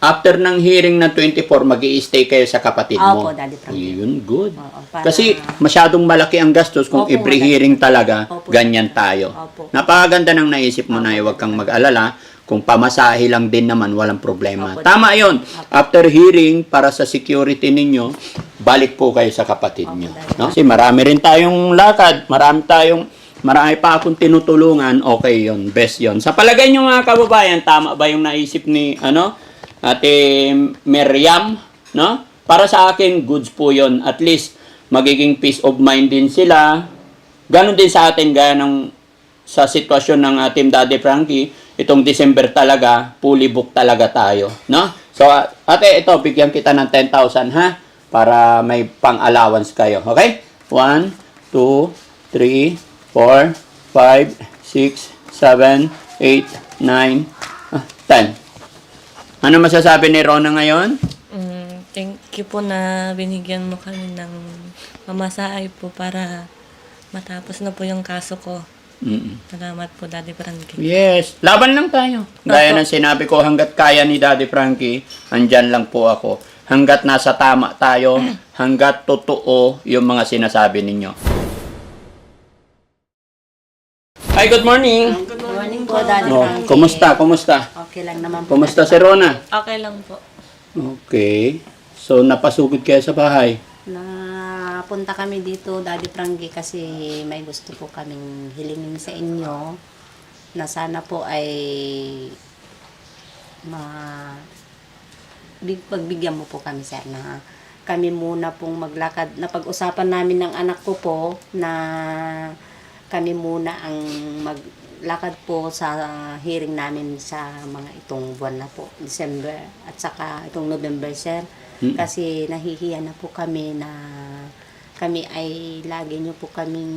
after ng hearing ng 24, mag-i-stay kayo sa kapatid mo. Opo, Daddy Frankie. Yun, good. Oo, para- Kasi masyadong malaki ang gastos kung Opo, every Daddy. hearing talaga, Opo, ganyan Daddy. tayo. Opo. Napakaganda ng naisip mo na huwag kang mag-alala. Kung pamasahe lang din naman, walang problema. Opo, Tama yon. After hearing, para sa security ninyo, balik po kayo sa kapatid Opo, nyo. Daddy. No? Kasi marami rin tayong lakad, marami pa akong tinutulungan, okay yon, best yon. Sa palagay nyo mga kababayan, tama ba yung naisip ni Ate Miriam? No? Para sa akin, goods po yon. At least, magiging peace of mind din sila. Ganon din sa atin, gaya sa sitwasyon ng Team Daddy Frankie, itong December talaga, fully booked talaga tayo. No? So, ate, ito, bigyan kita ng 10,000 ha? Para may pang-allowance kayo. Okay? 1, 2, 3, 4, 5, 6, 7, 8, 9, 10. Ano masasabi ni Rona ngayon? Thank you po na binigyan mo kami ng mamasahe po para matapos na po yung kaso ko. Salamat po, Daddy Frankie. Yes. Laban lang tayo. Gaya ng sinabi ko, hanggat kaya ni Daddy Frankie, andyan lang po ako. Hanggat nasa tama tayo, hanggat totoo yung mga sinasabi ninyo. Hi, good morning. Good morning po, Daddy Oh, Frankie. kumusta? Okay lang naman po. Kumusta si Rona? Okay lang po. Okay. So, napasugod kayo sa bahay? Napunta kami dito, Daddy Frankie, kasi may gusto po kaming hilingin sa inyo na sana po ay pagbigyan mo po kami, sir, na kami muna pong maglakad. Napag-usapan namin ng anak ko po na kami muna ang maglakad po sa hearing namin sa mga itong buwan na po, December at saka itong November, sir. Kasi nahihiya na po kami na kami ay lagi nyo po kaming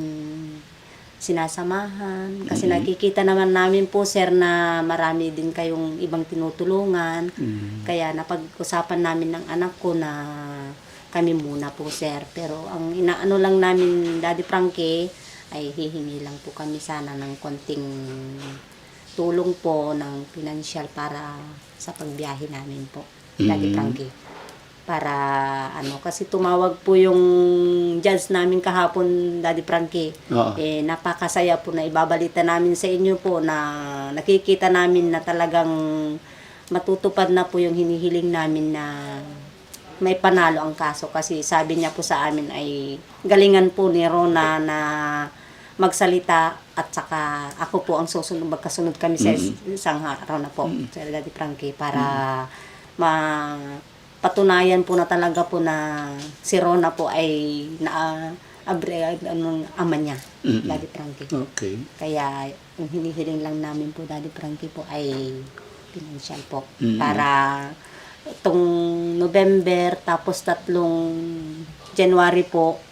sinasamahan. Kasi nakikita naman namin po, sir, na marami din kayong ibang tinutulungan. Kaya napag-usapan namin ng anak ko na kami muna po, sir. Pero ang inaano lang namin, Daddy Frankie, ay hihingi lang po kami sana ng konting tulong po ng financial para sa pagbiyahe namin po, Daddy Frankie. Para kasi tumawag po yung judge namin kahapon, Daddy Frankie. Oo. Napakasaya po na ibabalita namin sa inyo po na nakikita namin na talagang matutupad na po yung hinihiling namin na may panalo ang kaso. Kasi sabi niya po sa amin ay galingan po ni Rona na magsalita at saka ako po ang susunod, magkasunod kami sa isang araw na po, sa Daddy Frankie, para patunayan po na talaga po na si Rona po ay ama niya, Daddy Frankie. Okay. Kaya yung hinihiling lang namin po, Daddy Frankie, po ay financial po. Para itong November, tapos 3 January po,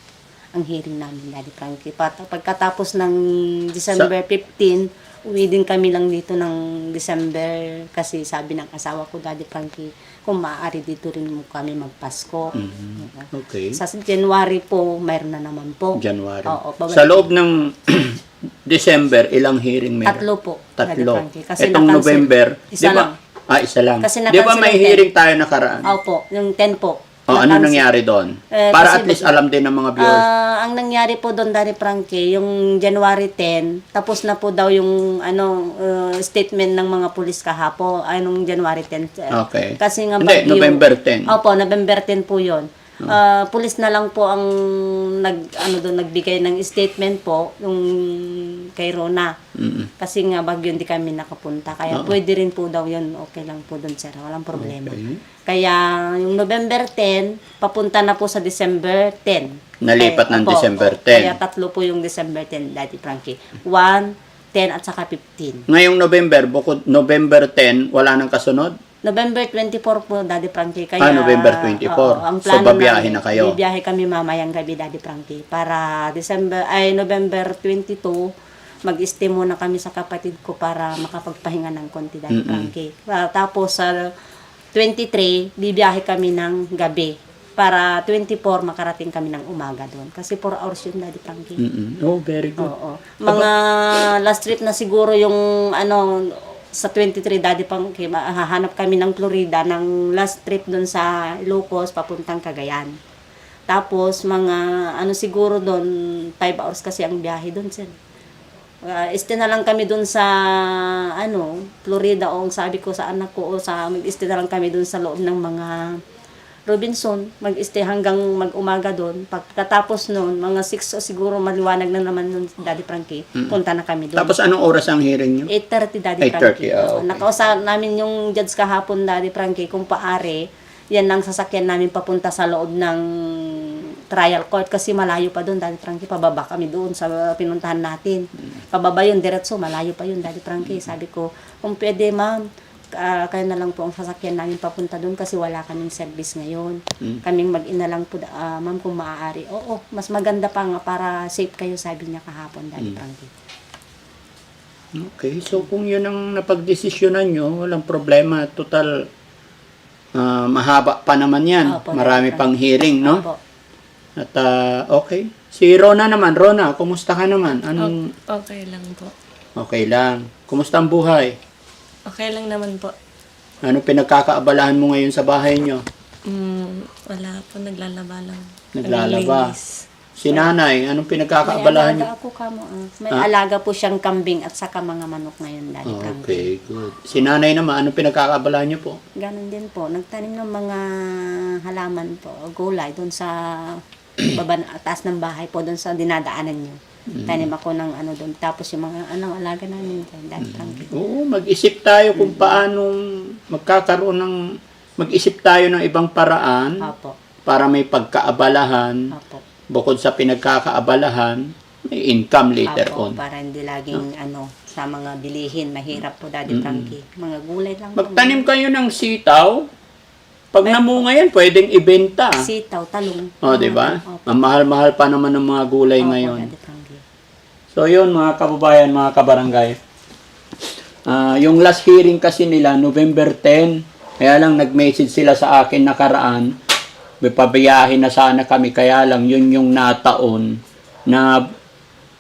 ang hearing namin, Daddy Frankie. Pagkatapos ng December 15, uwi din kami lang dito ng December kasi sabi ng asawa ko, Daddy Frankie, kung maaari dito rin mo kami magpasko. Okay. Sa January po, mayroon na naman po. January. Oo, Sa loob ng December, ilang hearing meron? 3 po, Daddy 3. Frankie. Kasi Itong na-cancel. November, Isa lang. Isa lang. Kasi Di ba na-cancel may yung 10? hearing tayo nakaraan? Opo, yung 10 po. Ano Na-cancel. nangyari doon? Eh, Para kasi at least alam din ng mga viewers. Ang nangyari po doon, Daddy Frankie, yung January 10, tapos na po daw yung statement ng mga pulis kahapon, nung January 10. Okay. Kasi nga Hindi, November 10. Opo, November 10 po yun. Pulis na lang po ang nagbigay ng statement po yung kay Rona. Kasi nga bagyo hindi kami nakapunta. Kaya pwede rin po daw yun. Okay lang po doon, sir. Walang problema. Okay. Kaya yung November 10, papunta na po sa December 10. Nalipat ng December 10. Kaya 3 po yung December 10, Daddy Frankie. 1, 10 at saka 15. Ngayong November, bukod November 10, wala nang kasunod? November 24 po, Daddy Frankie. Kaya, November 24. Ang So, plano babiyahe namin, na kayo? Bibiyahe kami mamayang gabi, Daddy Frankie. Para November 22, mag-stay muna kami sa kapatid ko para makapagpahinga ng konti, Daddy Frankie. Tapos sa 23, bibiyahe kami ng gabi. Para 24, makarating kami ng umaga doon. Kasi 4 hours yun, Daddy Frankie. Oh, very good. Oo. Mga last trip na siguro yung sa 23, Daddy Frankie, hahanap kami ng Florida ng last trip doon sa Ilocos, papuntang Cagayan. Tapos, mga, ano siguro doon, 5 hours kasi ang biyahe doon, sir. Stay na lang kami doon sa, ano, Florida, o ang sabi ko sa anak ko, o sa, mag-stay na lang kami doon sa loob ng mga Robinson, mag-stay hanggang mag-umaga doon. Pagkatapos noon, mga 6 o siguro maliwanag na naman noon, Daddy Frankie, punta na kami doon. Tapos anong oras ang hearing nyo? 8:30, Daddy 8:30, Frankie. okay. Nakausap namin yung judge kahapon, Daddy Frankie, kung paare, yan ang sasakyan namin papunta sa loob ng trial court kasi malayo pa doon, Daddy Frankie. Pababa kami doon sa pinuntahan natin. Pababa yun, diretso, malayo pa yun, Daddy Frankie. Sabi ko, kung pwede, ma'am, kayo na lang po ang sasakyan namin papunta doon kasi wala kaming service ngayon. Kaming mag-ina lang po, ma'am, kung maaari. Oo, mas maganda pa nga para safe kayo, sabi niya kahapon, Daddy Frankie. Okay, so kung yun ang napagdesisyonan nyo, walang problema. Total, mahaba pa naman yan. Opo, Marami Daddy pang hearing, no? Opo. At okay. Si Rona naman. Rona, kumusta ka naman? Anong Okay lang po. okay lang? Kumusta ang buhay? Okay lang naman po. Ano pinagkakaabalahan mo ngayon sa bahay nyo? Wala po, naglalaba lang. Naglalaba. Naglilinis. Si nanay, anong May pinagkakaabalahan nyo? alaga ako kamo. May alaga po siyang kambing at saka mga manok ngayon, Daddy Frankie. Okay, good. Si nanay naman, anong pinagkakaabalahan nyo po? Ganon din po. Nagtanim ng mga halaman po, gulay doon sa baba, taas ng bahay po, doon sa dinadaanan niyo. Tanim ako ng ano doon. Tapos yung mga alaga namin, Daddy Frankie. Oo, mag-isip tayo kung paanong magkakaroon ng mag-isip tayo ng ibang paraan Opo. para may pagkaabalahan. Opo. Bukod sa pinagkakaabalahan, may income later Opo, on. para hindi laging sa mga bilihin. Mahirap po, Daddy Frankie. Mga gulay lang. po. Magtanim kayo ng sitaw. Pag namunga yan, pwedeng ibenta. Sitaw, talong. O, di ba? Opo. Ang mahal-mahal pa naman ng mga gulay Opo, ngayon. Daddy Frankie. So, yun mga kababayan, mga kabarangay. Yung last hearing kasi nila, November 10, kaya lang nag-message sila sa akin nakaraan, may pabiyahin na sana kami, kaya lang yun yung nataon na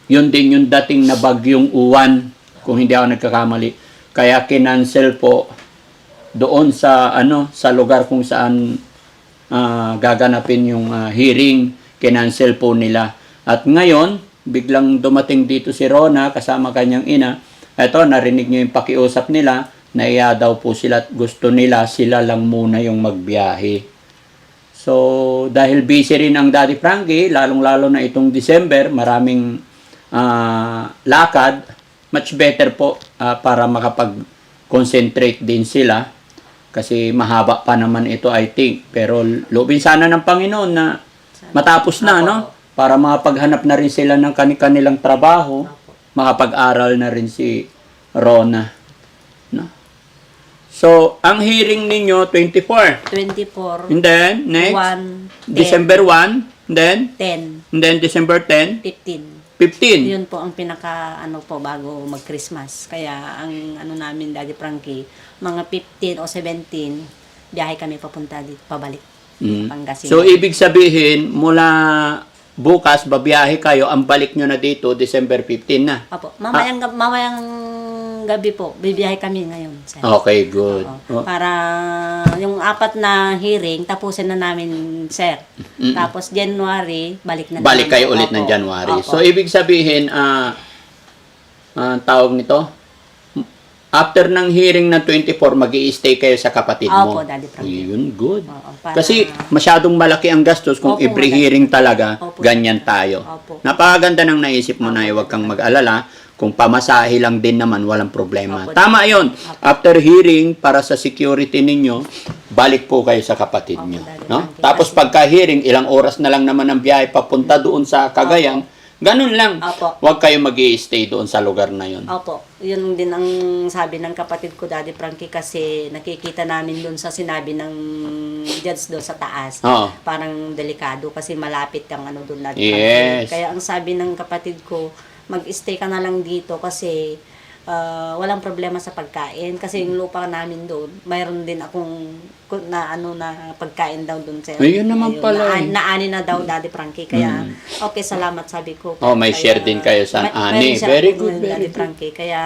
yun din yung dating na bagyong uwan, kung hindi ako nagkakamali. Kaya kinancel po doon sa sa lugar kung saan gaganapin yung hearing, kinancel po nila. At ngayon, biglang dumating dito si Rona kasama kanyang ina. Eto, narinig niyo yung pakiusap nila, naiya daw po sila at gusto nila sila lang muna yung magbiyahe. So, dahil busy rin ang Daddy Frankie, lalong-lalo na itong December, maraming lakad, much better po para makapag-concentrate din sila. Kasi mahaba pa naman ito, I think. Pero loobin sana ng Panginoon na matapos na, no? Para makapaghanap na rin sila ng kanilang trabaho, makapag-aral na rin si Rona. No? So, ang hearing ninyo, 24. 24. And then, next, 1, 10, December 1, then, 10, and then December 10, 15. 15. Yun po ang pinaka po bago mag-Christmas. Kaya ang namin, Daddy Frankie, mga 15 o 17 biyahe kami papunta dito, pabalik. Pangasinan. So, ibig sabihin, mula bukas, babiyahe kayo, ang balik nyo na dito, December 15 na. Opo. Mamayang gabi po, bibiyahe kami ngayon, sir. Okay, good. Oo. Para yung 4 na hearing, tapusin na namin, sir. Tapos January, balik na Balik naman kayo po. ulit Opo. ng January. Opo. So, ibig sabihin, tawag nito, after ng hearing ng 24, mag-i-stay kayo sa kapatid mo. Opo, Daddy Frankie. Yun, good. Oo, para- Kasi masyadong malaki ang gastos kung Opo, every malaki. hearing talaga, Opo, ganyan Daddy tayo. Opo. Napakaganda ng naisip mo na huwag kang mag-alala. Kung pamasahe lang din naman, walang problema. Opo, Tama yon. After hearing, para sa security ninyo, balik po kayo sa kapatid Opo, nyo. Daddy No? Frankie. Tapos pagka-hearing, ilang oras na lang naman ang biyahe papunta doon sa Cagayan. Ganun lang. Opo. Huwag kayo mag-i-stay doon sa lugar na yon. Opo, yun din ang sabi ng kapatid ko, Daddy Frankie, kasi nakikita namin doon sa sinabi ng judge doon sa taas. Oo. Parang delikado kasi malapit ang doon, Daddy Yes. Frankie. Kaya ang sabi ng kapatid ko, mag-stay ka na lang dito kasi walang problema sa pagkain. Kasi yung lupa namin doon, mayroon din akong na pagkain daw doon, sir. Ayun naman pala eh. Naani na daw, Daddy Frankie. Kaya, okay, salamat, sabi ko. Oh, may share din kayo sa ani. mayroon siya Very po good, doon, very Daddy good. Frankie. Kaya,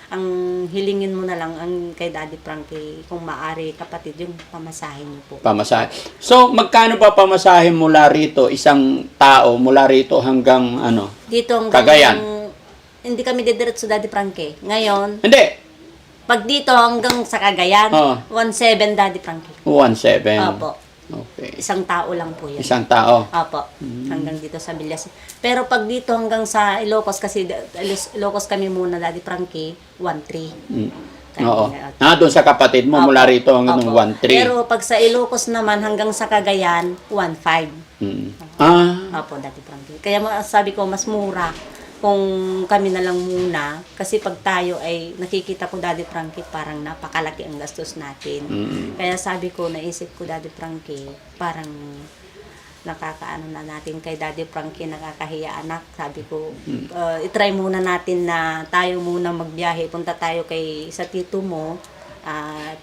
ang hilingin mo na lang ang kay Daddy Frankie, kung maaari kapatid, yung pamasahin niyo po. Pamasahe. So, magkano ba pamasahe mula rito, isang tao, mula rito hanggang ano? Dito hanggang Cagayan. Hindi kami didiretso Daddy Frankie. Ngayon, Hindi, pag dito hanggang sa Cagayan, Oo. 1.7 Daddy Frankie. 1.7. Opo. Okay. Isang tao lang po yan. Isang tao. Opo. Hanggang dito sa Villas. Pero pag dito hanggang sa Ilocos, kasi Ilocos kami muna Daddy Frankie, 1.3. Mm. Kaya Oo. na- Doon sa kapatid mo, Opo. mula rito hanggang Opo. 1.3. Pero pag sa Ilocos naman hanggang sa Cagayan, 1.5. Mm. Ah, Opo, Daddy Frankie. Kaya sabi ko, mas mura kung kami na lang muna. Kasi pag tayo ay nakikita ko, Daddy Frankie, parang napakalaki ang gastos natin. Kaya sabi ko, naisip ko, Daddy Frankie, parang nakakaano na natin kay Daddy Frankie, nakakahiya anak. Sabi ko, itry muna natin na tayo muna magbiyahe. Punta tayo sa tito mo at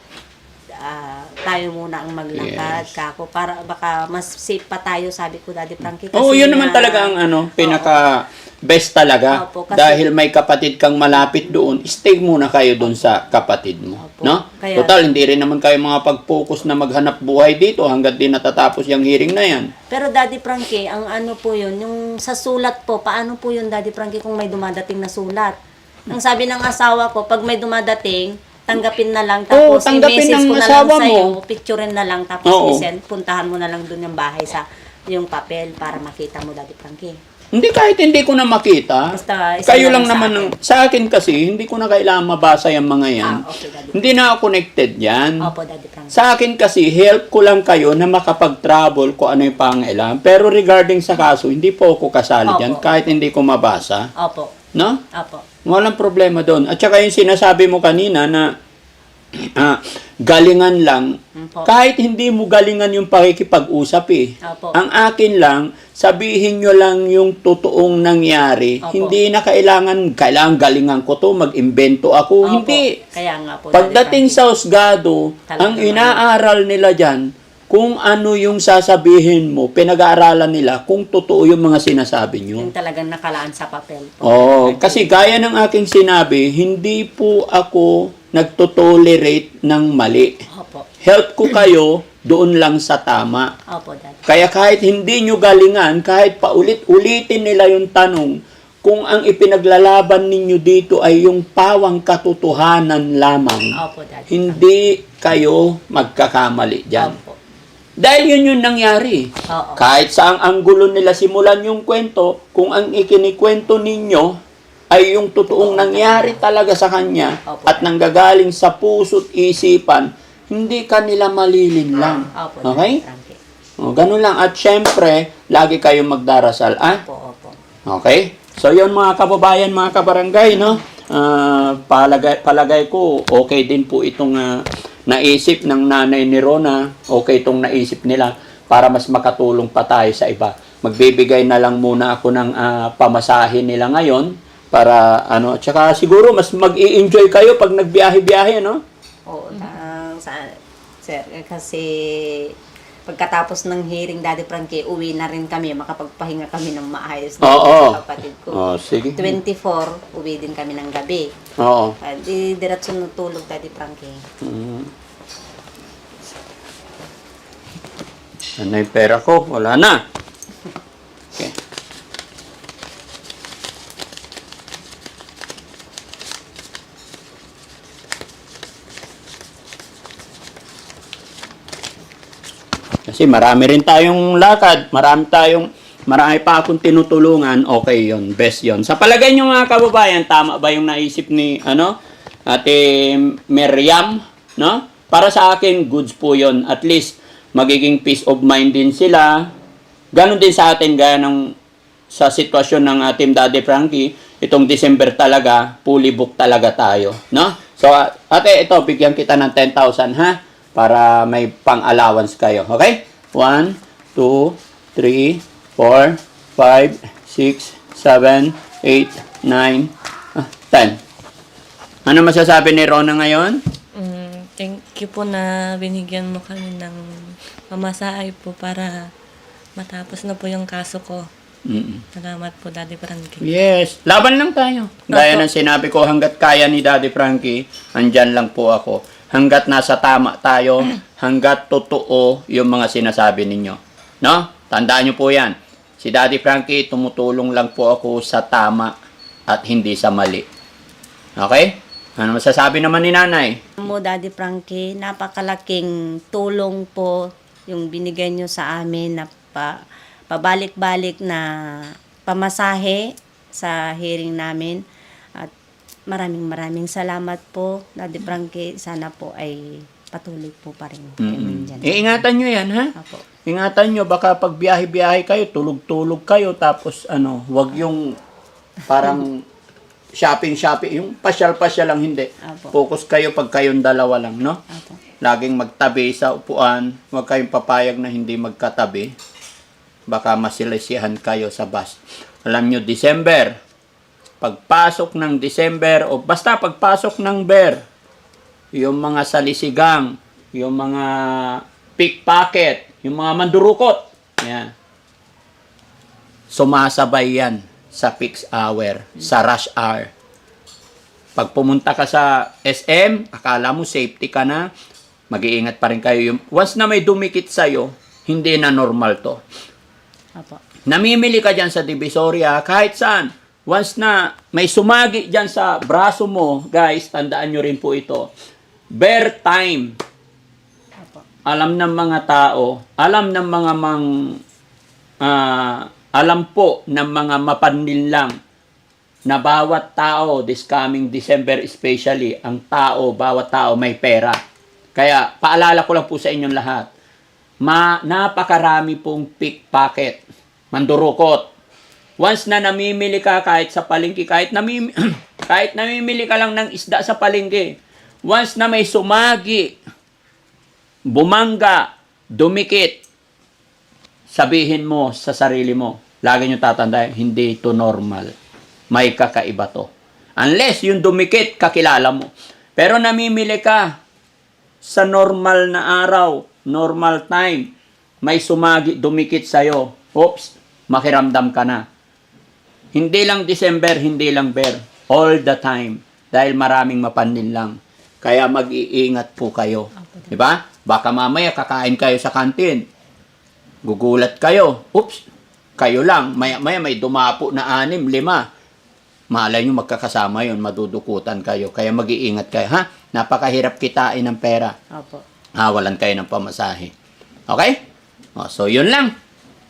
tayo muna ang maglakad, Yes. kako, para baka mas safe pa tayo, sabi ko, Daddy Frankie. Oo, yun naman nga- talaga ang pinaka best talaga. Opo, kasi- Dahil may kapatid kang malapit doon, stay muna kayo doon sa kapatid mo. Opo, No? kaya- Total, hindi rin naman kayo mga pag-focus na maghanap buhay dito hanggat di natatapos yung hearing na yan. Pero Daddy Frankie, ang ano po yun, yung sa sulat po, paano po yun Daddy Frankie kung may dumadating na sulat? Ang sabi ng asawa ko, pag may dumadating, tanggapin na lang, Oo, tapos tanggapin i-message ng ko na lang asawa sa'yo, mo. picturein na lang, tapos Oo. i-send, puntahan mo na lang dun yung bahay sa yung papel para makita mo Daddy Frankie. Hindi, kahit hindi ko na makita, Basta isa kayo na lang lang sa naman, sa akin kasi, hindi ko na kailangan mabasa yung mga yan. Okay Daddy. Hindi na ako connected yan. Opo Daddy Frankie. Sa akin kasi, help ko lang kayo na makapag-travel kung ano yung pangailangan. Pero regarding sa kaso, hindi po ako kasali Opo. dyan kahit hindi ko mabasa. Opo. No? Opo. Walang problema doon. At saka yung sinasabi mo kanina na galingan lang, Opo. kahit hindi mo galingan yung pakikipag-usap eh. Opo. Ang akin lang, sabihin nyo lang yung totoong nangyari. Opo. Hindi na kailangan galingan ko to, mag-imbento ako. Opo. Hindi. Kaya nga po Daddy Pagdating Frankie. sa husgado, Talagang ang inaaral nila dyan, kung ano yung sasabihin mo, pinag-aaralan nila kung totoo yung mga sinasabi nyo. yung talagang nakalaan sa papel po. Oo, kasi gaya ng aking sinabi, hindi po ako nagtotolerate ng mali. Opo. Help ko kayo doon lang sa tama. Opo Daddy. Kaya kahit hindi nyo galingan, kahit paulit-ulitin nila yung tanong, kung ang ipinaglalaban ninyo dito ay yung pawang katotohanan lamang, Opo Daddy. hindi kayo magkakamali dyan. Opo. Dahil yun yung nangyari. Oo. Kahit saang anggulo nila simulan yung kwento, kung ang ikinikwento ninyo ay yung totoong nangyari talaga sa kanya Opo. at nanggagaling sa puso't isipan, hindi kanila malilinlang. Opo Okay? Daddy Frankie. O, ganun lang. At syempre, lagi kayong magdarasal. Ah? Opo, opo. Okay? So, yun mga kababayan, mga kabarangay, no? Palagay ko, okay din po itong naisip ng nanay ni Rona. Okay itong naisip nila para mas makatulong pa tayo sa iba. Magbibigay na lang muna ako ng pamasahe nila ngayon para ano, tsaka siguro mas mag-i-enjoy kayo pag nagbiyahe-biyahe, no? Oo, sir, kasi pagkatapos ng hearing Daddy Frankie, uwi na rin kami, makapagpahinga kami ng maayos dito Oo. sa kapatid ko. Oh, sige. 24, uwi din kami ng gabi. Oo. Di diretso ng tulog Daddy Frankie. Ano yung pera ko? Wala na. Okay. Kasi marami rin tayong lakad, marami pa akong tinutulungan, okay yon, best yon. Sa palagay nyo mga kababayan, tama ba yung naisip ni, Ate Miriam, no? Para sa akin, goods po yon. At least, magiging peace of mind din sila. Ganon din sa atin, gaya sa sitwasyon ng Team Daddy Frankie, itong December talaga, fully book talaga tayo, no? So, ate, ito, bigyan kita ng 10,000, ha? Para may pang-allowance kayo. Okay? 1, 2, 3, 4, 5, 6, 7, 8, 9, 10. Ano masasabi ni Rona ngayon? Thank you po na binigyan mo kami ng pamasahe po para matapos na po yung kaso ko. Salamat po, Daddy Frankie. Yes. Laban lang tayo. Gaya ng sinabi ko, hanggat kaya ni Daddy Frankie, andyan lang po ako. Hanggat nasa tama tayo, hanggat totoo yung mga sinasabi ninyo. No? Tandaan nyo po yan. Si Daddy Frankie, tumutulong lang po ako sa tama at hindi sa mali. Okay? Ano masasabi naman ni Nanay? Mo, Daddy Frankie, napakalaking tulong po yung binigay nyo sa amin na pabalik-balik na pamasahe sa hearing namin. At maraming salamat po, Daddy Frankie. Sana po ay patuloy po pa rin kayo nandyan. Iingatan nyo yan, ha? Apo. Ingatan nyo, baka pag biyahe-biyahe kayo, tulog-tulog kayo, tapos wag yung parang shopping, yung pasyal-pasyal lang, hindi. Apo. Focus kayo pag kayong dalawa lang, no? Apo. Laging magtabi sa upuan, huwag kayong papayag na hindi magkatabi. Baka masilisihan kayo sa bus. Alam nyo, December, pagpasok ng December, o basta pagpasok ng Ber, yung mga salisigang, yung mga pickpocket, yung mga mandurukot, yan. Sumasabay yan sa peak hour, sa rush hour. Pag pumunta ka sa SM, akala mo safety ka na, mag-iingat pa rin kayo. Once na may dumikit sa'yo, hindi na normal to. Apo. Namimili ka dyan sa Divisoria, kahit saan. Once na may sumagi dyan sa braso mo, guys, tandaan nyo rin po ito. Bear time. Apo. Alam ng mga tao, alam ng mga alam po ng mga mapanlinlang na bawat tao, this coming December especially, ang tao, bawat tao may pera. Kaya, paalala ko lang po sa inyong lahat, napakarami pong pickpocket, mandurukot. Once na namimili ka kahit sa palengke, kahit namimili ka lang ng isda sa palengke, once na may sumagi, bumangga, dumikit, sabihin mo sa sarili mo, lagi nyo tatandaan, hindi ito normal. May kakaiba to. Unless yung dumikit, kakilala mo. Pero namimili ka sa normal na araw, normal time, may sumagi, dumikit sa'yo, oops, makiramdam ka na. Hindi lang December, hindi lang Ber. All the time. Dahil maraming mapanlin lang. Kaya mag-iingat po kayo. Diba? Baka mamaya kakain kayo sa kantin. Gugulat kayo. Oops, kayo lang. Maya may dumapo na 6, 5. Malay nyo magkakasama yun. Madudukutan kayo. Kaya mag-iingat kayo. Ha? Napakahirap kitain ng pera. Apo. Hawalan kayo ng pamasahe. Okay? So, yun lang.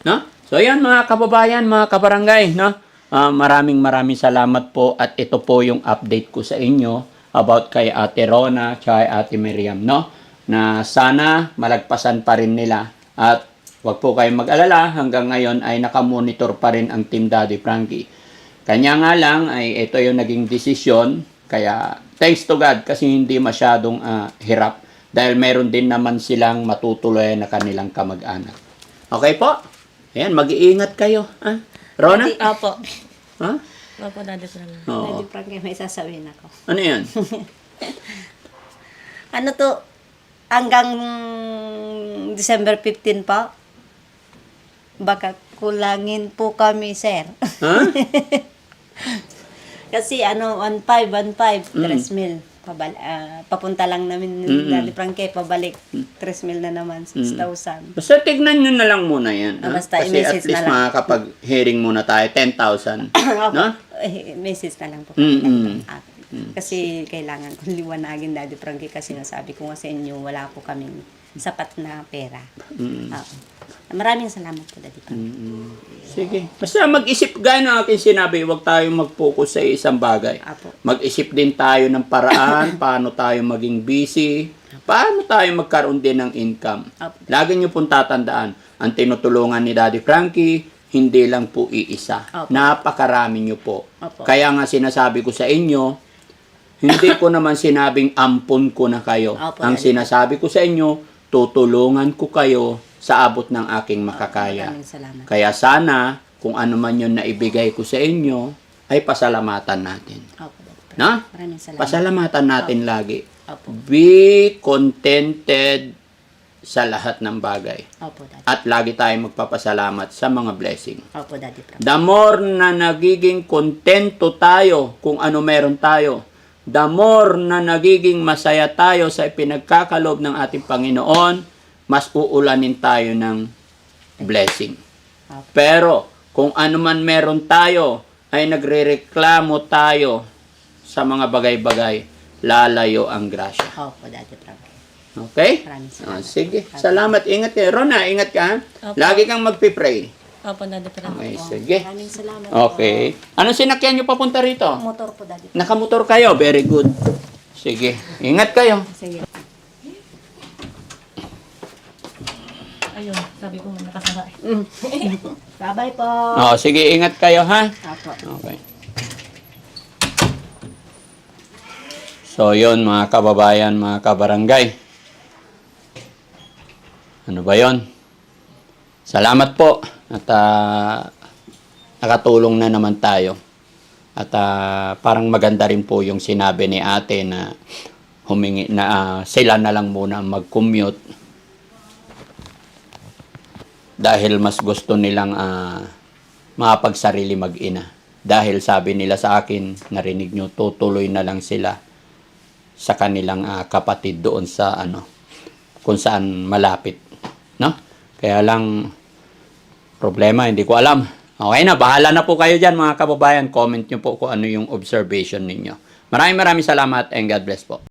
No? So, yan mga kababayan, mga kabarangay. No? Maraming salamat po. At ito po yung update ko sa inyo about kay Ate Rona at Ate Miriam. No? Na sana malagpasan pa rin nila. At wag po kayong mag-alala. Hanggang ngayon ay nakamonitor pa rin ang Team Daddy Frankie. Kanya nga lang ay ito yung naging desisyon. Kaya thanks to God kasi hindi masyadong hirap. Dahil meron din naman silang matutuloy na kanilang kamag-anak. Okay po? Ayan, mag-iingat kayo. Rona? Opo. Ha? Opo, Daddy Frankie. Oo. Daddy Frankie, may sasabihin ako. Ano yan? Ano to? Hanggang December 15 pa? Baka kulangin po kami, sir. Ha? Kasi 1.5, 3 mil. Papunta lang namin ni Daddy Frankie, pabalik 3 mil na naman, 6,000. Basta tignan nyo na lang muna yan. Ha? Basta Kasi at i-message least na lang. makakapag-hearing muna tayo, 10,000. No? Message na lang po. Kasi kailangan kong liwanagin, Daddy Frankie, kasi nasabi ko nga sa inyo, wala po kaming sapat na pera. Maraming salamat po, Daddy Frankie. Sige. Basta mag-isip, gaya ng aking sinabi, huwag tayong mag-focus sa isang bagay. Apo. Mag-isip din tayo ng paraan, paano tayo maging busy, paano tayo magkaroon din ng income. Apo. Lagi nyo pong tatandaan, ang tinutulungan ni Daddy Frankie, hindi lang po iisa. Apo. Napakarami nyo po. Apo. Kaya nga sinasabi ko sa inyo, hindi ko naman sinabing ampun ko na kayo. Apo, Ang Daddy. sinasabi ko sa inyo, tutulungan ko kayo sa abot ng aking makakaya. Maraming salamat. Kaya sana, kung ano man yun na ibigay ko sa inyo, ay pasalamatan natin. Opo, Daddy Frankie. Na? Maraming salamat. Pasalamatan natin lagi. Opo. Be contented sa lahat ng bagay. Opo, Daddy. At lagi tayong magpapasalamat sa mga blessing. Opo, Daddy Frankie. The more na nagiging kontento tayo kung ano meron tayo, the more na nagiging masaya tayo sa ipinagkakaloob ng ating Panginoon, mas uulanin tayo ng blessing. Opo. Pero kung ano man meron tayo, ay nagrereklamo tayo sa mga bagay-bagay, lalayo ang grasya. Opo, Daddy Frankie. Okay? Maraming Ah, salamat. sige. Salamat. Ingat kayo. Rona, ingat ka. Ha? Opo. Lagi kang magpipray. Opo, Daddy Frankie. Okay, sige. Maraming salamat Okay. Anong sinakyan nyo papunta rito? po. Motor po, Daddy Frankie. Nakamotor kayo. Very good. Sige. Ingat kayo. Sige. Ayun, sabi ko nakasara. Bye-bye po. Oh, sige. Ingat kayo, ha? Opo. Okay. So, yun mga kababayan, mga kabarangay. Ano ba yun? Salamat po. At nakatulong na naman tayo. At parang maganda rin po yung sinabi ni ate na humingi na sila na lang muna mag-commute. Dahil mas gusto nilang mapagsarili mag-ina. Dahil sabi nila sa akin, narinig nyo, tutuloy na lang sila sa kanilang kapatid doon sa kung saan malapit. No? Kaya lang, problema, hindi ko alam. Okay na, bahala na po kayo dyan mga kababayan. Comment nyo po kung ano yung observation ninyo. Maraming salamat and God bless po.